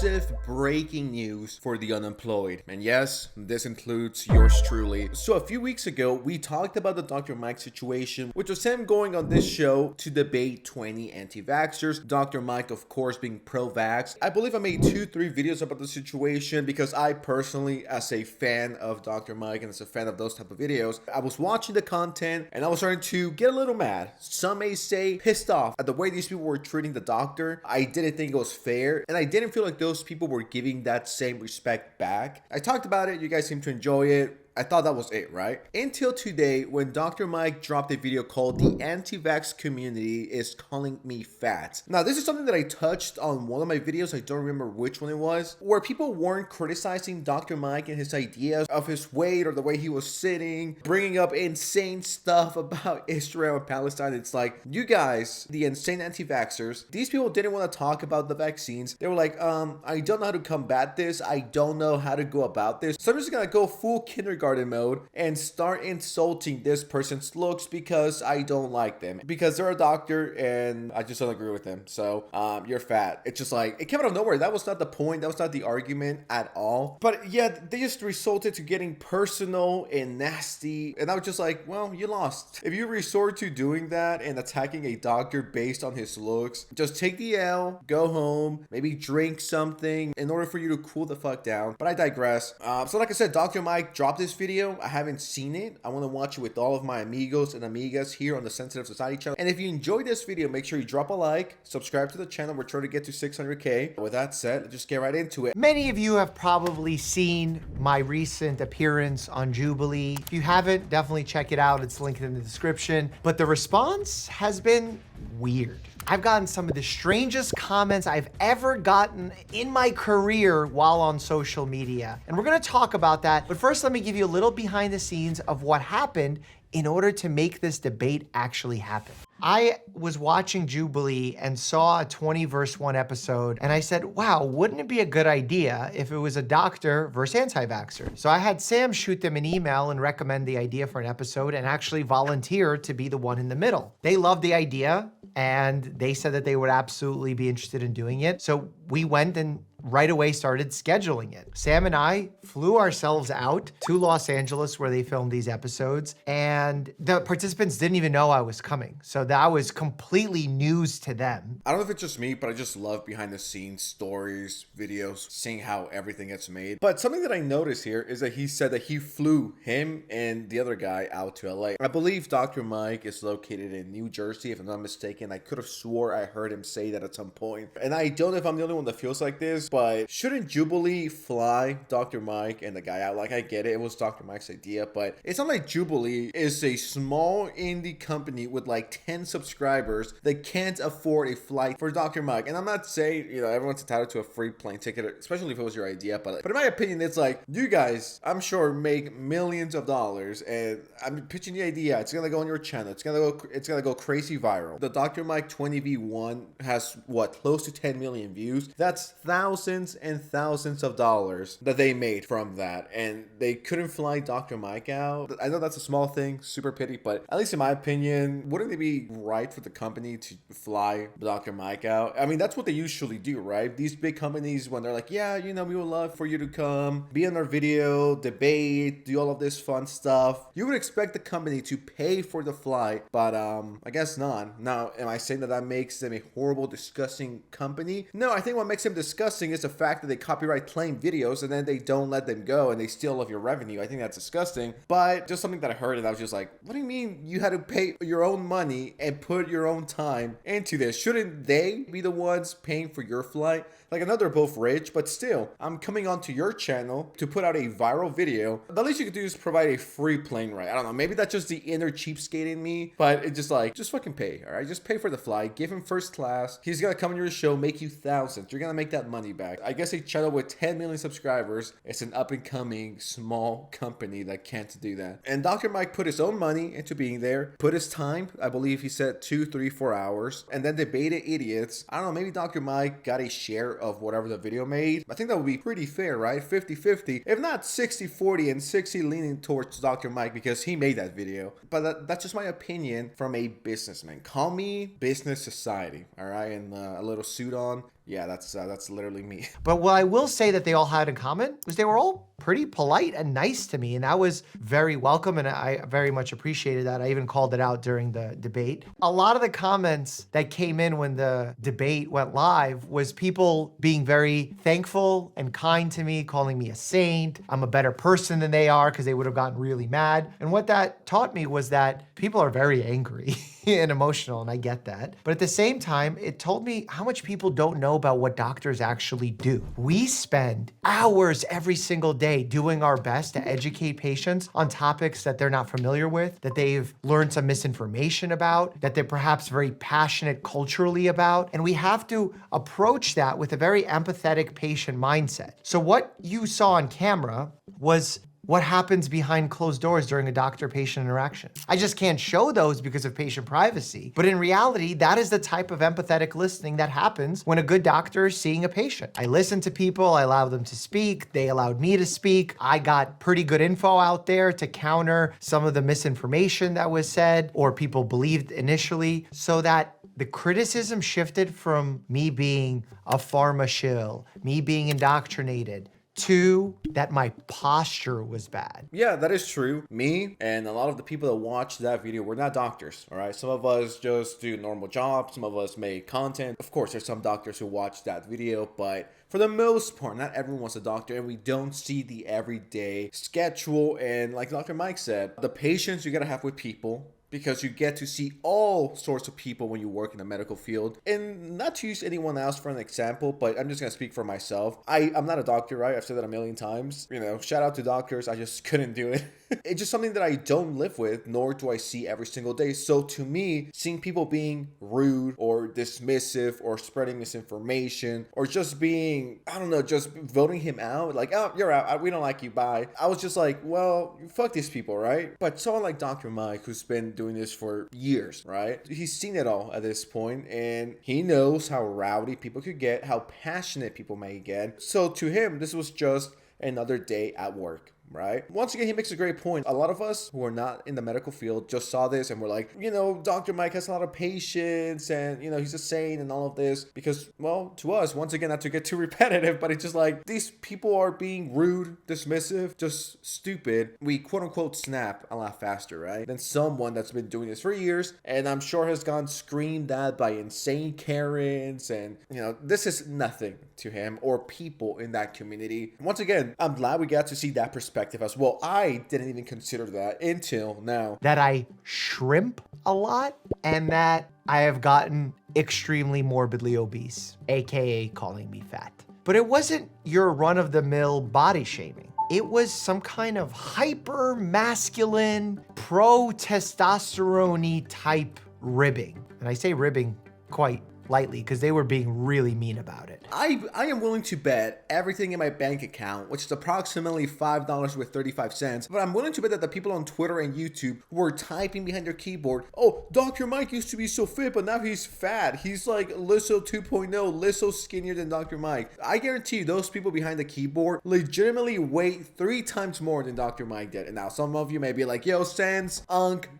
massive breaking news for the unemployed. And yes, this includes yours truly. So a few weeks ago, we talked about the Dr. Mike situation, which was him going on this show to debate 20 anti-vaxxers. Dr. Mike, of course, being pro-vax. I believe I made 2-3 videos about the situation because I personally, as a fan of Dr. Mike and as a fan of those type of videos, I was watching the content and I was starting to get a little mad. Some may say pissed off at the way these people were treating the doctor. I didn't think it was fair, and I didn't feel like those people were giving that same respect back. I talked about it. You guys seem to enjoy it. I thought that was it, right? Until today, when Dr. Mike dropped a video called "The Anti-Vax Community is Calling Me Fat." Now, this is something that I touched on one of my videos, I don't remember which one it was, where people weren't criticizing Dr. Mike and his ideas of his weight or the way he was sitting, bringing up insane stuff about Israel and Palestine. It's like, you guys, the insane anti-vaxxers, these people didn't want to talk about the vaccines. They were like, I don't know how to combat this. I don't know how to go about this. So I'm just gonna go full kindergarten mode and start insulting this person's looks because I don't like them, because they're a doctor and I just don't agree with them. So you're fat. It's just like, it came out of nowhere. That was not the point. That was not the argument at all. But yeah, they just resulted to getting personal and nasty, and I was just like, well, you lost. If you resort to doing that and attacking a doctor based on his looks, just take the L, go home, maybe drink something in order for you to cool the fuck down. But I digress. So like I said, Dr. Mike dropped this video. I haven't seen it. I want to watch it with all of my amigos and amigas here on the Sensitive Society channel. And if you enjoyed this video, make sure you drop a like, subscribe to the channel. We're trying to get to 600K. With that said, let's just get right into it. Many of you have probably seen my recent appearance on Jubilee. If you haven't, definitely check it out. It's linked in the description. But the response has been weird. I've gotten some of the strangest comments I've ever gotten in my career while on social media. And we're gonna talk about that. But first, let me give you a little behind the scenes of what happened in order to make this debate actually happen. I was watching Jubilee and saw a 20 vs. 1 episode, and I said, wow, wouldn't it be a good idea if it was a doctor versus anti-vaxxer? So I had Sam shoot them an email and recommend the idea for an episode and actually volunteer to be the one in the middle. They loved the idea, and they said that they would absolutely be interested in doing it. So we went and right away started scheduling it. Sam and I flew ourselves out to Los Angeles where they filmed these episodes, and the participants didn't even know I was coming. So that was completely news to them. I don't know if it's just me, but I just love behind the scenes stories, videos, seeing how everything gets made. But something that I noticed here is that he said that he flew him and the other guy out to LA. I believe Dr. Mike is located in New Jersey, if I'm not mistaken. I could have swore I heard him say that at some point. And I don't know if I'm the only one that feels like this, but shouldn't Jubilee fly Dr. Mike and the guy out? Like, I get it. It was Dr. Mike's idea, but it's not like Jubilee is a small indie company with like 10 subscribers that can't afford a flight for Dr. Mike. And I'm not saying, you know, everyone's entitled to a free plane ticket, especially if it was your idea. But in my opinion, it's like, you guys, I'm sure, make millions of dollars, and I'm pitching the idea. It's gonna go on your channel. It's gonna go crazy viral. The Dr. Mike 20v1 has what, close to 10 million views. That's thousands and thousands of dollars that they made from that, and they couldn't fly Dr. Mike out. I know that's a small thing, super pity, but at least in my opinion, wouldn't it be right for the company to fly Dr. Mike out? I mean, that's what they usually do, right? These big companies, when they're like, yeah, you know, we would love for you to come, be in our video, debate, do all of this fun stuff, you would expect the company to pay for the flight, but I guess not. Now, am I saying that that makes them a horrible, disgusting company? No, I think what makes them disgusting is the fact that they copyright claim videos and then they don't let them go and they steal all of your revenue. I think that's disgusting. But just something that I heard, and I was just like, what do you mean you had to pay your own money and put your own time into this? Shouldn't they be the ones paying for your flight? Like, I know they're both rich, but still, I'm coming onto your channel to put out a viral video. The least you could do is provide a free plane ride. I don't know, maybe that's just the inner cheapskate in me, but it's just like, just fucking pay, all right? Just pay for the flight, give him first class. He's gonna come on your show, make you thousands. You're gonna make that money back. I guess a channel with 10 million subscribers, it's an up and coming small company that can't do that. And Dr. Mike put his own money into being there, put his time, I believe he said 2, 3, 4 hours, and then debated idiots. I don't know, maybe Dr. Mike got a share of whatever the video made. I think that would be pretty fair, right? 50-50, if not 60-40, and 60 leaning towards Dr. Mike because he made that video. But that's just my opinion from a businessman. Call me Business Society, all right? And a little suit on. Yeah, that's literally me. But what I will say that they all had in common was they were all pretty polite and nice to me. And that was very welcome. And I very much appreciated that. I even called it out during the debate. A lot of the comments that came in when the debate went live was people being very thankful and kind to me, calling me a saint. I'm a better person than they are because they would have gotten really mad. And what that taught me was that people are very angry and emotional, and I get that. But at the same time, it told me how much people don't know about what doctors actually do. We spend hours every single day doing our best to educate patients on topics that they're not familiar with, that they've learned some misinformation about, that they're perhaps very passionate culturally about. And we have to approach that with a very empathetic patient mindset. So what you saw on camera was what happens behind closed doors during a doctor-patient interaction. I just can't show those because of patient privacy, but in reality, that is the type of empathetic listening that happens when a good doctor is seeing a patient. I listen to people, I allow them to speak, they allowed me to speak. I got pretty good info out there to counter some of the misinformation that was said or people believed initially, so that the criticism shifted from me being a pharma shill, me being indoctrinated, to that my posture was bad. Yeah, that is true. Me and a lot of the people that watch that video, we're not doctors, all right? Some of us just do normal jobs. Some of us make content. Of course, there's some doctors who watch that video, but for the most part, not everyone's a doctor, and we don't see the everyday schedule. And like Dr. Mike said, the patience you gotta have with people, because you get to see all sorts of people when you work in the medical field. And not to use anyone else for an example, but I'm just gonna speak for myself. I'm not a doctor, right? I've said that a million times. You know, shout out to doctors. I just couldn't do it. It's just something that I don't live with, nor do I see every single day. So to me, seeing people being rude or dismissive or spreading misinformation or just being, I don't know, just voting him out, like, oh, you're out, we don't like you, bye. I was just like, well, fuck these people, right? But someone like Dr. Mike, who's been doing this for years, right? He's seen it all at this point, and he knows how rowdy people could get, how passionate people may get. So to him, this was just another day at work. Right? Once again, he makes a great point. A lot of us who are not in the medical field just saw this and we're like, you know, Dr. Mike has a lot of patience and, you know, he's a saint and all of this because, well, to us, once again, not to get too repetitive, but it's just like these people are being rude, dismissive, just stupid. We quote unquote snap a lot faster, right? Than someone that's been doing this for years and I'm sure has gone screamed at by insane Karens and, you know, this is nothing to him or people in that community. Once again, I'm glad we got to see that perspective as well. I didn't even consider that until now. That I shrimp a lot and that I have gotten extremely morbidly obese, aka calling me fat. But it wasn't your run-of-the-mill body shaming. It was some kind of hyper masculine, pro-testosterone type ribbing. And I say ribbing quite lightly because they were being really mean about it. I am willing to bet everything in my bank account, which is approximately $5.35, but I'm willing to bet that the people on Twitter and YouTube who were typing behind their keyboard, oh, Dr. Mike used to be so fit, but now he's fat. He's like Lizzo 2.0, Lizzo skinnier than Dr. Mike. I guarantee you those people behind the keyboard legitimately weigh 3 times more than Dr. Mike did. And now some of you may be like, yo, Sans,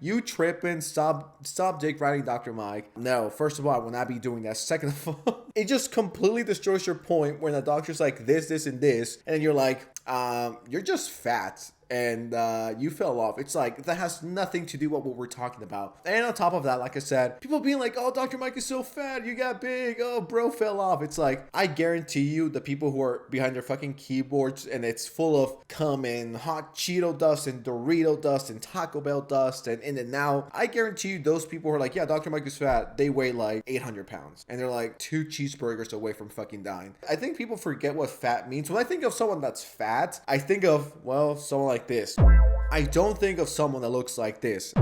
you tripping, stop dick riding Dr. Mike. No, first of all, I will not be doing that. Second of all, it just completely destroys your point when the doctor's like this, and this, and you're like, you're just fat. And you fell off. It's like, that has nothing to do with what we're talking about. And on top of that, like I said, people being like, oh, Dr. Mike is so fat, you got big, oh, bro fell off. It's like, I guarantee you the people who are behind their fucking keyboards and it's full of cum and hot Cheeto dust and Dorito dust and Taco Bell dust and In-N-Out, I guarantee you those people who are like, yeah, Dr. Mike is fat, they weigh like 800 pounds. And they're like 2 cheeseburgers away from fucking dying. I think people forget what fat means. When I think of someone that's fat, I think of, well, someone like this. I don't think of someone that looks like this.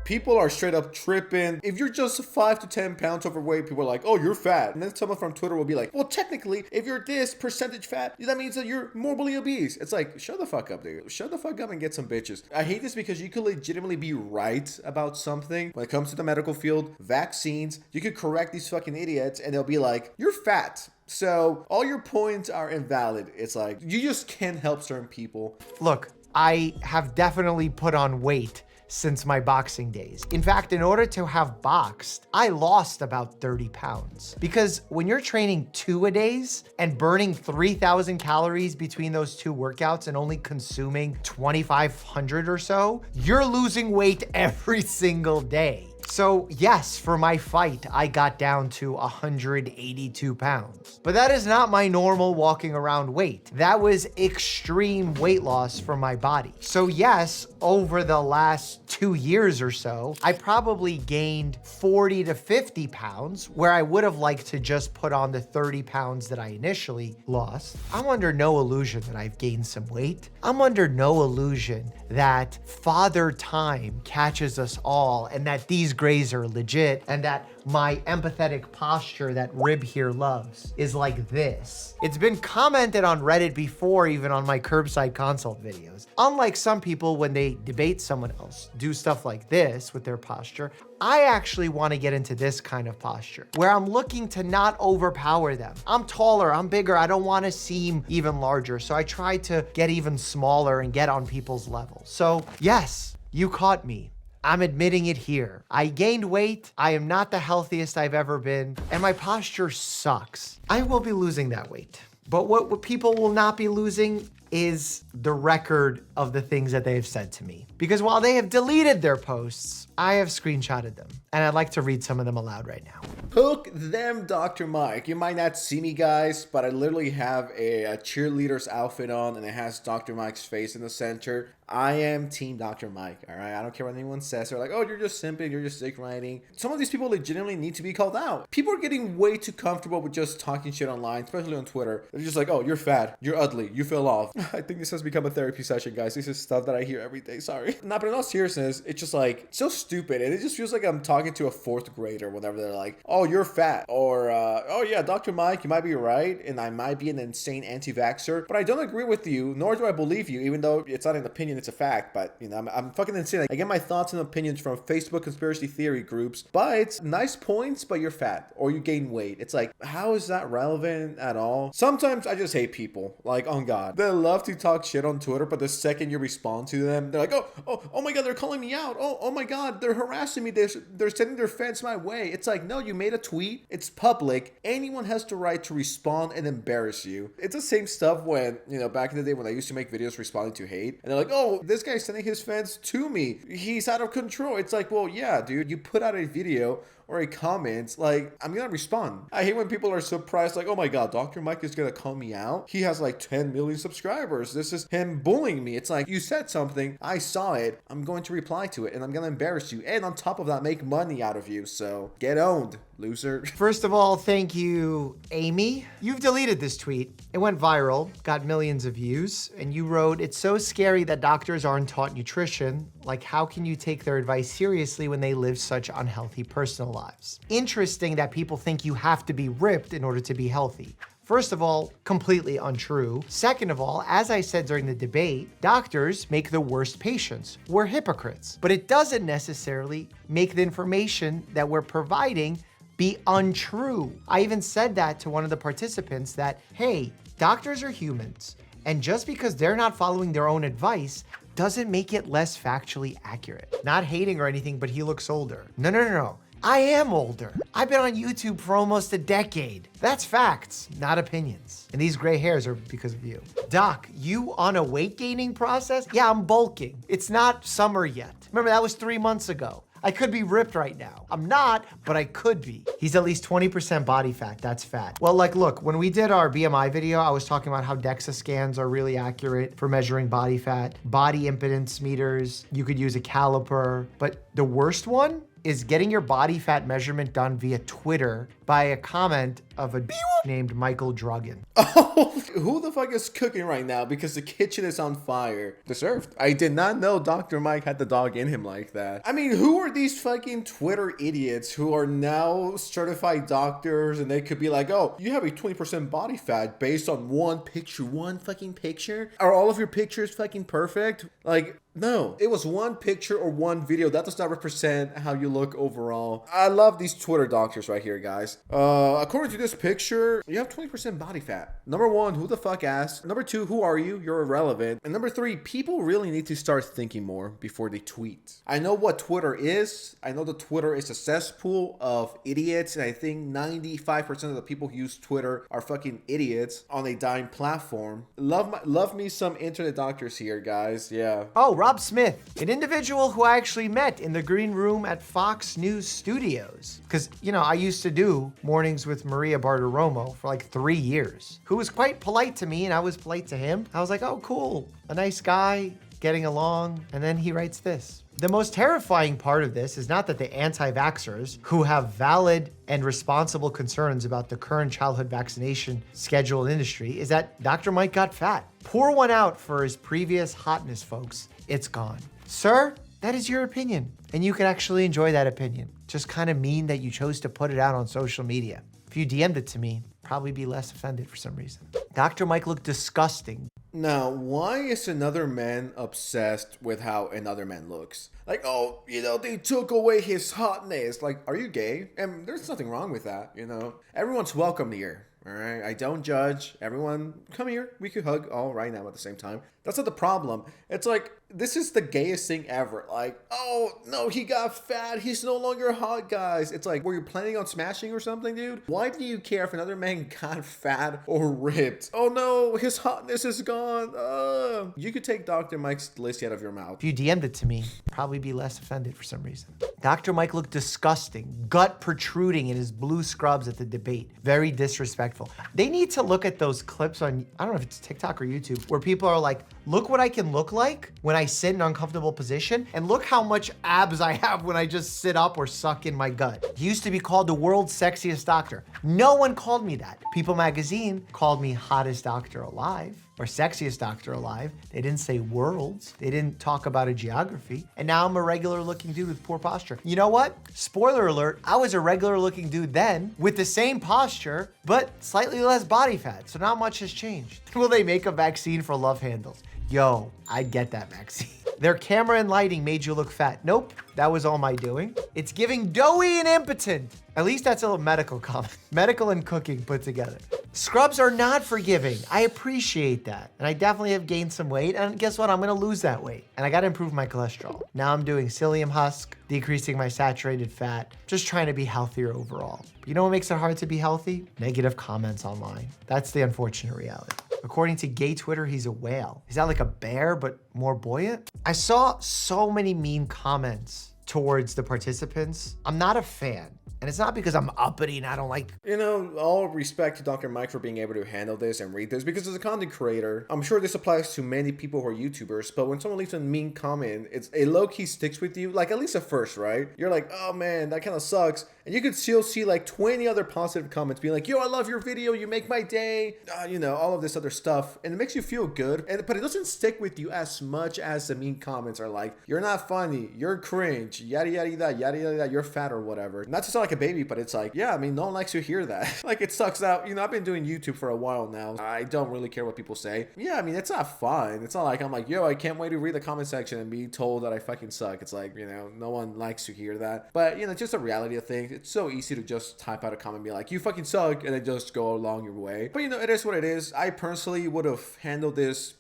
People are straight up tripping. If you're just 5 to 10 pounds overweight, people are like, oh, you're fat. And then someone from Twitter will be like, well, technically, if you're this percentage fat, that means that you're morbidly obese. It's like, shut the fuck up, dude. Shut the fuck up and get some bitches. I hate this because you could legitimately be right about something. When it comes to the medical field, vaccines, you could correct these fucking idiots and they'll be like, you're fat. So all your points are invalid. It's like, you just can't help certain people. Look, I have definitely put on weight since my boxing days. In fact, in order to have boxed, I lost about 30 pounds. Because when you're training 2-a-days and burning 3,000 calories between those 2 workouts and only consuming 2,500 or so, you're losing weight every single day. So yes, for my fight, I got down to 182 pounds. But that is not my normal walking around weight. That was extreme weight loss for my body. So yes, over the last 2 years or so, I probably gained 40 to 50 pounds, where I would have liked to just put on the 30 pounds that I initially lost. I'm under no illusion that I've gained some weight. I'm under no illusion that Father Time catches us all and that these grays are legit and that my empathetic posture that Rib here loves is like this. It's been commented on Reddit before, even on my curbside consult videos. Unlike some people, when they debate someone else, do stuff like this with their posture, I actually want to get into this kind of posture where I'm looking to not overpower them. I'm taller, I'm bigger, I don't want to seem even larger. So I try to get even smaller and get on people's level. So yes, you caught me. I'm admitting it here. I gained weight. I am not the healthiest I've ever been, and my posture sucks. I will be losing that weight. But what people will not be losing is the record of the things that they have said to me. Because while they have deleted their posts, I have screenshotted them. And I'd like to read some of them aloud right now. Hook them, Dr. Mike. You might not see me, guys, but I literally have a cheerleader's outfit on and it has Dr. Mike's face in the center. I am team Dr. Mike, all right? I don't care what anyone says. They're like, oh, you're just simping, you're just dick riding. Some of these people legitimately need to be called out. People are getting way too comfortable with just talking shit online, especially on Twitter. They're just like, oh, you're fat, you're ugly, you fell off. I think this has become a therapy session, guys. This is stuff that I hear every day, sorry. Nah, but in all seriousness, it's just like, so stupid. And it just feels like I'm talking to a 4th grader whenever they're like, oh, you're fat. Or, oh yeah, Dr. Mike, you might be right, and I might be an insane anti-vaxxer, but I don't agree with you, nor do I believe you, even though it's not an opinion, it's a fact. But you know, I'm fucking insane. I get my thoughts and opinions from Facebook conspiracy theory groups, but it's nice points, but you're fat or you gain weight. It's like, how is that relevant at all? Sometimes I just hate people, like, on God. They love to talk shit on Twitter, but the second you respond to them, they're like, oh my God, they're calling me out. Oh my God, they're harassing me. They're sending their fans my way. It's like, no, you made a tweet. It's public. Anyone has the right to respond and embarrass you. It's the same stuff when, you know, back in the day when I used to make videos responding to hate, and they're like, oh, this guy's sending his fans to me. He's out of control. It's like, well, yeah, dude, you put out a video or a comment, like, I'm gonna respond. I hate when people are surprised, like, oh my God, Dr. Mike is gonna call me out. He has like 10 million subscribers. This is him bullying me. It's like, you said something, I saw it, I'm going to reply to it, and I'm gonna embarrass you. And on top of that, make money out of you. So get owned, loser. First of all, thank you, Amy. You've deleted this tweet. It went viral, got millions of views, and you wrote, it's so scary that doctors aren't taught nutrition. Like, how can you take their advice seriously when they live such unhealthy personal lives? Interesting that people think you have to be ripped in order to be healthy. First of all, completely untrue. Second of all, as I said during the debate, doctors make the worst patients. We're hypocrites. But it doesn't necessarily make the information that we're providing be untrue. I even said that to one of the participants that, hey, doctors are humans. And just because they're not following their own advice doesn't make it less factually accurate. Not hating or anything, but he looks older. No. I am older. I've been on YouTube for almost a decade. That's facts, not opinions. And these gray hairs are because of you. Doc, you on a weight gaining process? Yeah, I'm bulking. It's not summer yet. Remember, that was 3 months ago. I could be ripped right now. I'm not, but I could be. He's at least 20% body fat, that's fat. Well, like, look, when we did our BMI video, I was talking about how DEXA scans are really accurate for measuring body fat, body impedance meters, you could use a caliper, but the worst one is getting your body fat measurement done via Twitter by a comment of a named Michael Drugan. Oh, who the fuck is cooking right now because the kitchen is on fire? Deserved. I did not know Dr. Mike had the dog in him like that. I mean, who are these fucking Twitter idiots who are now certified doctors and they could be like, oh, you have a 20% body fat based on one picture, one fucking picture? Are all of your pictures fucking perfect? Like, no, it was one picture or one video. That does not represent how you look overall. I love these Twitter doctors right here, guys. guys. According to this picture, you have 20% body fat. Number one, who the fuck asked? Number two, who are you? You're irrelevant. And number three, people really need to start thinking more before they tweet. I know what Twitter is. I know that Twitter is a cesspool of idiots. And I think 95% of the people who use Twitter are fucking idiots on a dying platform. Love me some internet doctors here, guys. Yeah. Oh, Rob Smith, an individual who I actually met in the green room at Fox News Studios. Because, you know, I used to do mornings with Maria Bartiromo for like 3 years, who was quite polite to me and I was polite to him. I was like, oh, cool. A nice guy, getting along. And then he writes this. The most terrifying part of this is not that the anti-vaxxers, who have valid and responsible concerns about the current childhood vaccination schedule industry, is that Dr. Mike got fat. Pour one out for his previous hotness, folks. It's gone. Sir, that is your opinion, and you can actually enjoy that opinion. Just kind of mean that you chose to put it out on social media. If you DM'd it to me, probably be less offended for some reason. Dr. Mike looked disgusting. Now, why is another man obsessed with how another man looks? Like, oh, you know, they took away his hotness. Like, are you gay? And there's nothing wrong with that, you know? Everyone's welcome here, all right? I don't judge. Everyone, come here. We could hug all right now at the same time. That's not the problem. It's like, this is the gayest thing ever. Like, oh, no, he got fat. He's no longer hot, guys. It's like, were you planning on smashing or something, dude? Why do you care if another man got fat or ripped? Oh, no, his hotness is gone. You could take Dr. Mike's list out of your mouth. If you DM'd it to me, probably be less offended for some reason. Dr. Mike looked disgusting, gut protruding in his blue scrubs at the debate. Very disrespectful. They need to look at those clips on, I don't know if it's TikTok or YouTube, where people are like, look what I can look like when I sit in an uncomfortable position, and look how much abs I have when I just sit up or suck in my gut. He used to be called the world's sexiest doctor. No one called me that. People magazine called me hottest doctor alive or sexiest doctor alive. They didn't say worlds. They didn't talk about a geography. And now I'm a regular looking dude with poor posture. You know what? Spoiler alert, I was a regular looking dude then with the same posture, but slightly less body fat. So not much has changed. Will they make a vaccine for love handles? Yo, I'd get that vaccine. Their camera and lighting made you look fat. Nope, that was all my doing. It's giving doughy and impotent. At least that's a medical comment. Medical and cooking put together. Scrubs are not forgiving. I appreciate that. And I definitely have gained some weight. And guess what? I'm gonna lose that weight. And I gotta improve my cholesterol. Now I'm doing psyllium husk, decreasing my saturated fat, just trying to be healthier overall. But you know what makes it hard to be healthy? Negative comments online. That's the unfortunate reality. According to gay Twitter, he's a whale. Is that like a bear, but more buoyant? I saw so many mean comments towards the participants. I'm not a fan. And it's not because I'm uppity and I don't like... You know, all respect to Dr. Mike for being able to handle this and read this, because as a content creator, I'm sure this applies to many people who are YouTubers, but when someone leaves a mean comment, it's a low-key sticks with you, like at least at first, right? You're like, oh man, that kind of sucks. And you could still see like 20 other positive comments being like, yo, I love your video, you make my day, you know, all of this other stuff. And it makes you feel good, but it doesn't stick with you as much as the mean comments are like, you're not funny, you're cringe, yada yada yada yada yada, you're fat or whatever. Not to sound like a baby, but it's like, yeah, I mean, no one likes to hear that. Like, it sucks out. You know, I've been doing YouTube for a while now. I don't really care what people say. Yeah, I mean, it's not fun. It's not like I'm like, yo, I can't wait to read the comment section and be told that I fucking suck. It's like, you know, no one likes to hear that. But, you know, just a reality of things. It's so easy to just type out a comment and be like, you fucking suck, and then just go along your way. But, you know, it is what it is. I personally would have handled this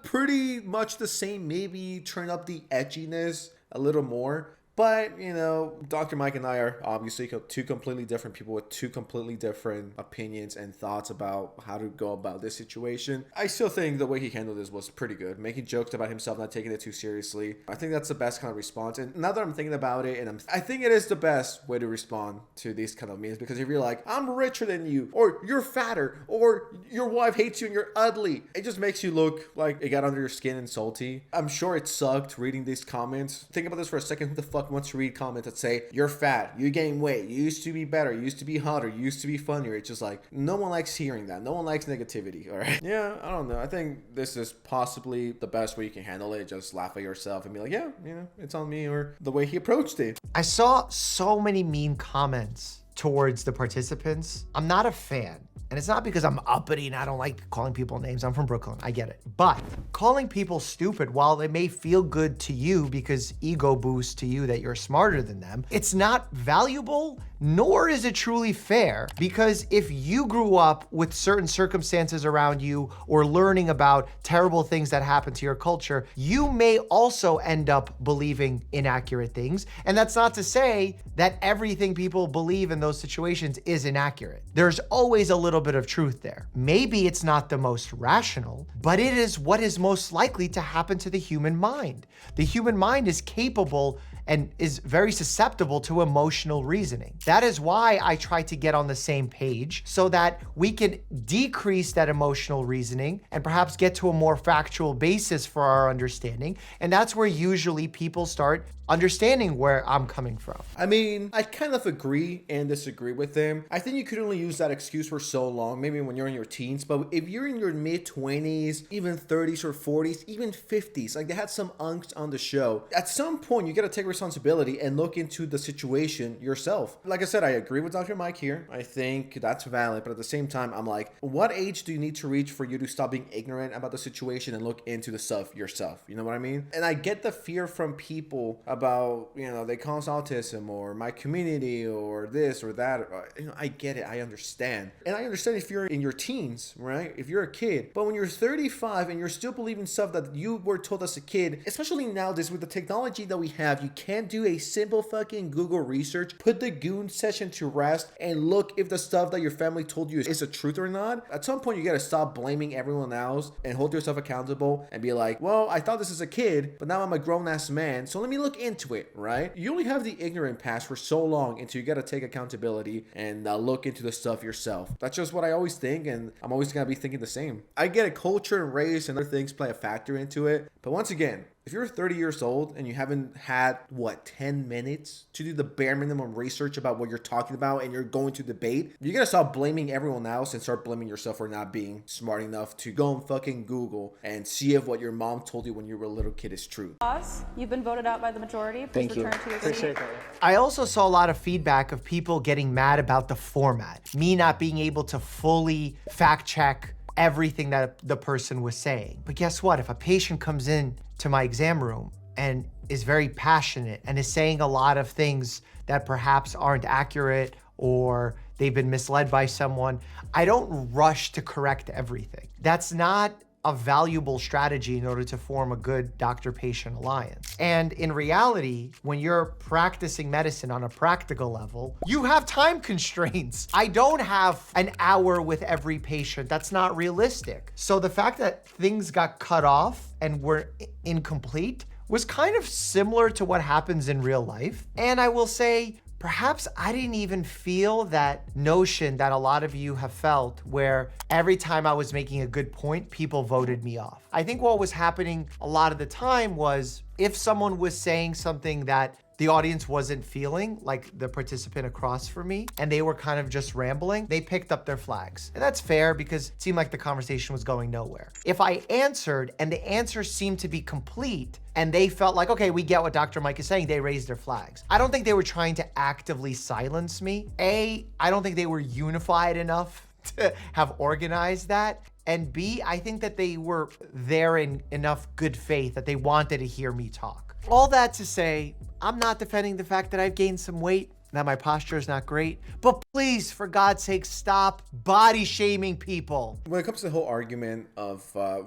pretty much the same, maybe turn up the edginess a little more. But, you know, Dr. Mike and I are obviously two completely different people with two completely different opinions and thoughts about how to go about this situation. I still think the way he handled this was pretty good. Making jokes about himself, not taking it too seriously. I think that's the best kind of response. And now that I'm thinking about it, and I think it is the best way to respond to these kind of memes, because if you're like, I'm richer than you, or you're fatter, or your wife hates you and you're ugly, it just makes you look like it got under your skin and salty. I'm sure it sucked reading these comments. Think about this for a second. Who the fuck wants to read comments that say you're fat, you gain weight, you used to be better, you used to be hotter, you used to be funnier? It's just like, no one likes hearing that. No one likes negativity. All right, yeah, I don't know, I think this is possibly the best way you can handle it. Just laugh at yourself and be like, yeah, you know, it's on me. Or the way he approached it. I saw so many mean comments towards the participants. I'm not a fan. And it's not because I'm uppity and I don't like calling people names. I'm from Brooklyn, I get it. But calling people stupid, while it may feel good to you because ego boosts to you that you're smarter than them, it's not valuable, nor is it truly fair. Because if you grew up with certain circumstances around you or learning about terrible things that happen to your culture, you may also end up believing inaccurate things. And that's not to say that everything people believe in those situations is inaccurate. There's always a little bit of truth there. Maybe it's not the most rational, but it is what is most likely to happen to the human mind. The human mind is capable and is very susceptible to emotional reasoning. That is why I try to get on the same page so that we can decrease that emotional reasoning and perhaps get to a more factual basis for our understanding. And that's where usually people start understanding where I'm coming from. I mean, I kind of agree and disagree with him. I think you could only use that excuse for so long, maybe when you're in your teens, but if you're in your mid-20s, even 30s or 40s, even 50s, like they had some angst on the show, at some point you gotta take responsibility and look into the situation yourself. Like I said, I agree with Dr. Mike here. I think that's valid, but at the same time, I'm like, what age do you need to reach for you to stop being ignorant about the situation and look into the stuff yourself? You know what I mean? And I get the fear from people about, they call us autism or my community or this or that. I get it. I understand. And I understand if you're in your teens, right? If you're a kid. But when you're 35 and you're still believing stuff that you were told as a kid, especially nowadays with the technology that we have, you can't do a simple fucking Google research, put the goon session to rest, and look if the stuff that your family told you is the truth or not. At some point, you gotta stop blaming everyone else and hold yourself accountable and be like, well, I thought this as a kid, but now I'm a grown-ass man, so let me look into it, right? You only have the ignorant past for so long until you gotta take accountability and look into the stuff yourself. That's just what I always think, and I'm always gonna be thinking the same. I get it, culture and race and other things play a factor into it, but once again, if you're 30 years old and you haven't had, 10 minutes to do the bare minimum research about what you're talking about and you're going to debate, you gotta stop blaming everyone else and start blaming yourself for not being smart enough to go and fucking Google and see if what your mom told you when you were a little kid is true. Boss, you've been voted out by the majority. Please Thank you. return to your Appreciate seat. that. I also saw a lot of feedback of people getting mad about the format, me not being able to fully fact check everything that the person was saying. But guess what? If a patient comes in to my exam room and is very passionate and is saying a lot of things that perhaps aren't accurate or they've been misled by someone, I don't rush to correct everything. That's not a valuable strategy in order to form a good doctor-patient alliance. And in reality, when you're practicing medicine on a practical level, you have time constraints. I don't have an hour with every patient. That's not realistic. So the fact that things got cut off and were incomplete was kind of similar to what happens in real life. And I will say, perhaps I didn't even feel that notion that a lot of you have felt where every time I was making a good point, people voted me off. I think what was happening a lot of the time was if someone was saying something that the audience wasn't feeling, like the participant across from me, and they were kind of just rambling, they picked up their flags. And that's fair because it seemed like the conversation was going nowhere. If I answered and the answer seemed to be complete and they felt like, okay, we get what Dr. Mike is saying, they raised their flags. I don't think they were trying to actively silence me. I don't think they were unified enough to have organized that. And B, I think that they were there in enough good faith that they wanted to hear me talk. All that to say, I'm not defending the fact that I've gained some weight, that my posture is not great, but please, for God's sake, stop body shaming people. When it comes to the whole argument of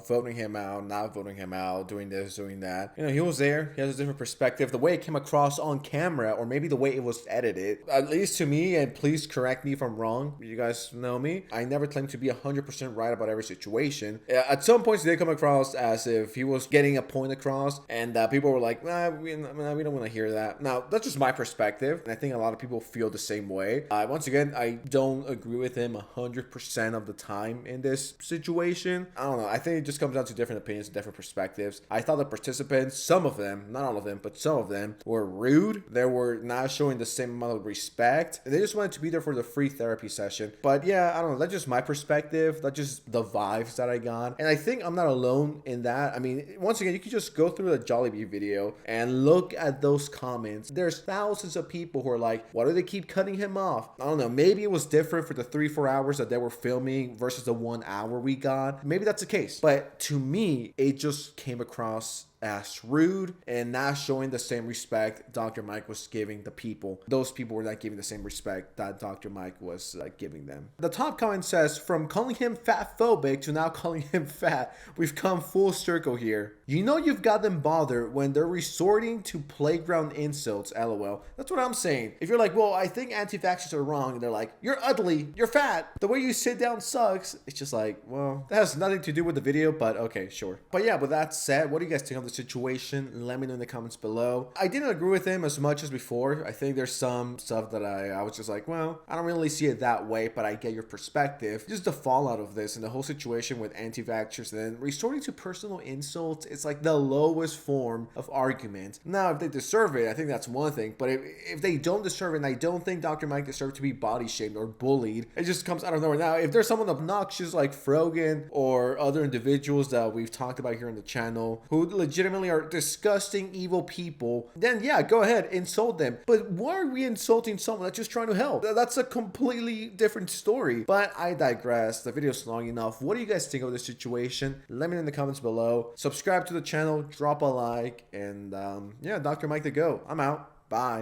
voting him out, not voting him out, doing this, doing that, he was there. He has a different perspective. The way it came across on camera, or maybe the way it was edited, at least to me, and please correct me if I'm wrong, you guys know me, I never claim to be 100% right about every situation. At some points, they come across as if he was getting a point across, and people were like, we don't want to hear that. Now, that's just my perspective, and I think a lot of people feel the same way. Once again, I don't agree with him 100% of the time in this situation. I don't know. I think it just comes down to different opinions and different perspectives. I thought the participants, some of them, not all of them, but some of them were rude. They were not showing the same amount of respect. They just wanted to be there for the free therapy session. But yeah, I don't know. That's just my perspective. That's just the vibes that I got. And I think I'm not alone in that. I mean, once again, you can just go through the Jollibee video and look at those comments. There's thousands of people who are like, why do they keep cutting him off? I don't know. know, maybe it was different for the 3-4 hours that they were filming versus the 1 hour we got. Maybe that's the case. But to me, it just came across as rude and not showing the same respect Dr. Mike was giving the people. Those people were not giving the same respect that Dr. Mike was giving them. The top comment says, from calling him fat phobic to now calling him fat, we've come full circle here. You know you've got them bothered when they're resorting to playground insults, lol. That's what I'm saying. If you're like, well, I think anti-vaxxers are wrong, and they're like, you're ugly, you're fat, the way you sit down sucks, it's just like, well, that has nothing to do with the video, but okay, sure. But yeah, with that said, what do you guys think of this situation? Let me know in the comments below. I didn't agree with him as much as before. I think there's some stuff that I was just like, well, I don't really see it that way, but I get your perspective. Just the fallout of this and the whole situation with anti-vaxxers and then resorting to personal insults, it's like the lowest form of argument. Now, if they deserve it, I think that's one thing, but if they don't deserve it, and I don't think Dr. Mike deserved to be body shamed or bullied, it just comes out of nowhere. Now, if there's someone obnoxious like Frogan or other individuals that we've talked about here on the channel who legitimately are disgusting, evil people, then yeah, go ahead, insult them. But why are we insulting someone that's just trying to help? That's a completely different story. But I digress. The video's long enough. What do you guys think of this situation? Let me know in the comments below. Subscribe to the channel, drop a like, and yeah, Dr. Mike the GOAT. I'm out. Bye.